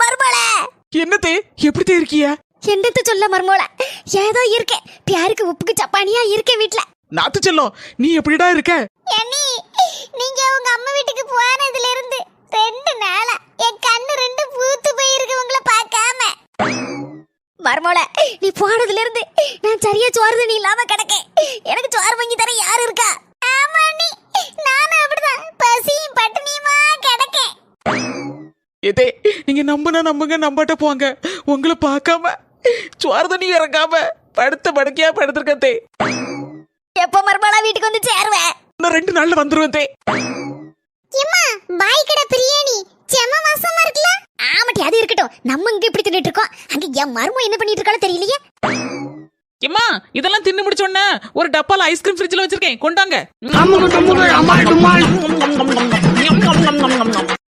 மர்மோள என்னத்தே எப்படி இருக்கிய? என்னத்த சொல்ல மர்மோள, ஏதோ இருக்கேன். பியாருக்கு உப்புக்கு சப்பானியா இருக்கேன் வீட்ல. நாத்து செல்லம், நீ எப்படிடா இருக்க? அண்ணி, நீங்க உங்க அம்மா வீட்டுக்கு போனதுல இருந்து 2 நாளா என் கண்ணு 2 பூத்து போயிருக்கு உங்களை பார்க்காம. மர்மோள, நீ போனதுல இருந்து நான் சரியா சோறு தண்ணி இல்லாம கிடக்கேன். எனக்கு சோறு வாங்கி தர யாரு இருக்கா? ஆமா அண்ணி, நானும் அப்படிதான் பசியும் பட்டினியுமா கிடக்கேன். ஏதே, நீங்க நம்புங்க, நம்பாட்ட போங்க. உங்களை பார்க்காம சோறு தண்ணி இறக்காம படுத்த படுக்கையா படுத்திருக்கத்தே. எப்போ மர்மோளா வீட்டுக்கு வந்து சேருவேன்? இன்னும் 2 நாள்ல வந்துருவேன் தே. எம்மா, பாய் கடை பிரியாணி செம வாசமா இருக்குல. ஆமாட்டி, அது இருக்கட்டும். நம்ம இங்க இப்படி தின்னுட்டு இருக்கோம். அங்க என் மர்மம் என்ன பண்ணிட்டு இருக்காளோ தெரியலையே. எம்மா, இதெல்லாம் தின்னு முடிச்சோன்னே ஒரு டப்பால ஐஸ்கிரீம் ஃப்ரிட்ஜ்ல வச்சிருக்கேன், கொண்டாங்க.